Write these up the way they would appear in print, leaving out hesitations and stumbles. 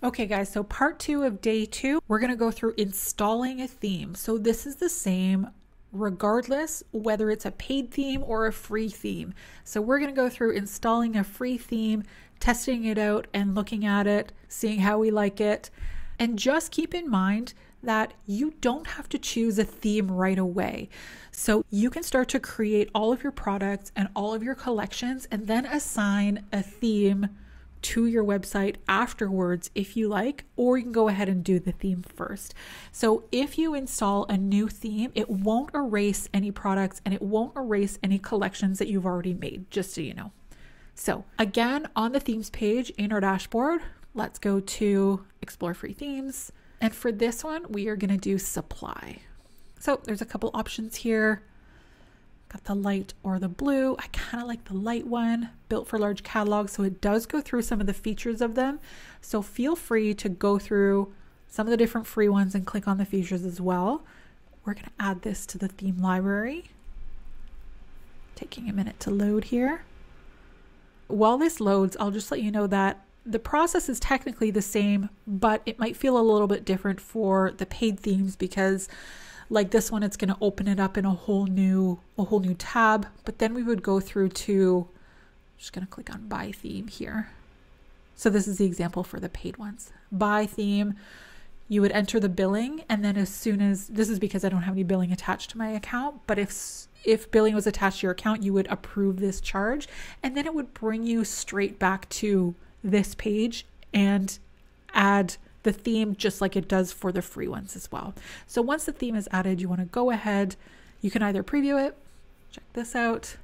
Okay guys, so part 2 of day 2, we're going to go through installing a theme. So this is the same regardless whether it's a paid theme or a free theme. So we're going to go through installing a free theme, testing it out and looking at it, seeing how we like it. And just keep in mind that you don't have to choose a theme right away. So you can start to create all of your products and all of your collections and then assign a theme to your website afterwards if you like, or you can go ahead and do the theme first. So if you install a new theme, it won't erase any products and it won't erase any collections that you've already made, just so you know. So again, on the themes page in our dashboard, let's go to explore free themes. And for this one, we are going to do supply. So there's a couple options here. Got the light or the blue. I kind of like the light one, built for large catalogs. So it does go through some of the features of them. So feel free to go through some of the different free ones and click on the features as well. We're going to add this to the theme library. Taking a minute to load here. While this loads, I'll just let you know that the process is technically the same, but it might feel a little bit different for the paid themes because like this one, it's going to open it up in a whole new tab. But then we would go through to, I'm just going to click on buy theme here. So this is the example for the paid ones. Buy theme, you would enter the billing. And then as soon as, this is because I don't have any billing attached to my account, but if billing was attached to your account, you would approve this charge. And then it would bring you straight back to this page and add the theme just like it does for the free ones as well. So once the theme is added, you want to go ahead, you can either preview it, check this out.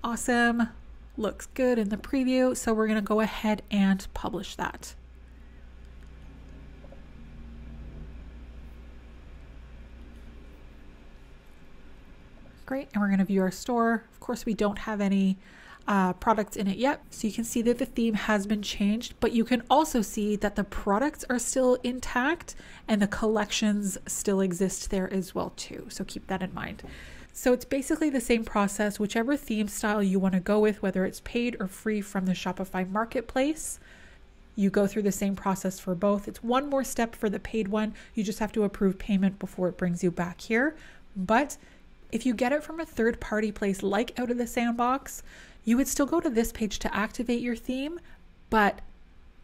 Awesome, looks good in the preview. So we're going to go ahead and publish that. Great, and we're going to view our store. Of course, we don't have any products in it yet. So you can see that the theme has been changed, but you can also see that the products are still intact and the collections still exist there as well too. So keep that in mind. So it's basically the same process, whichever theme style you want to go with, whether it's paid or free from the Shopify marketplace. You go through the same process for both. It's one more step for the paid one. You just have to approve payment before it brings you back here. But if you get it from a third-party place like Out of the Sandbox, you would still go to this page to activate your theme, but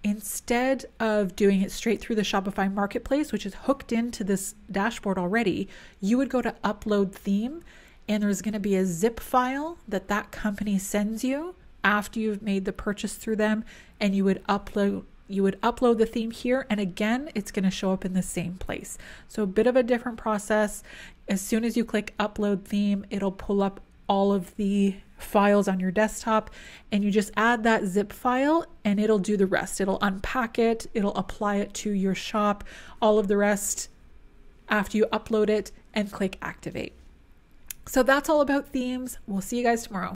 instead of doing it straight through the Shopify marketplace, which is hooked into this dashboard already, you would go to upload theme, and there's going to be a zip file that that company sends you after you've made the purchase through them, and you would upload the theme here, and again, it's going to show up in the same place. So a bit of a different process. As soon as you click upload theme, it'll pull up all of the files on your desktop, and you just add that zip file and it'll do the rest. It'll unpack it, it'll apply it to your shop, all of the rest after you upload it and click activate. So that's all about themes. We'll see you guys tomorrow.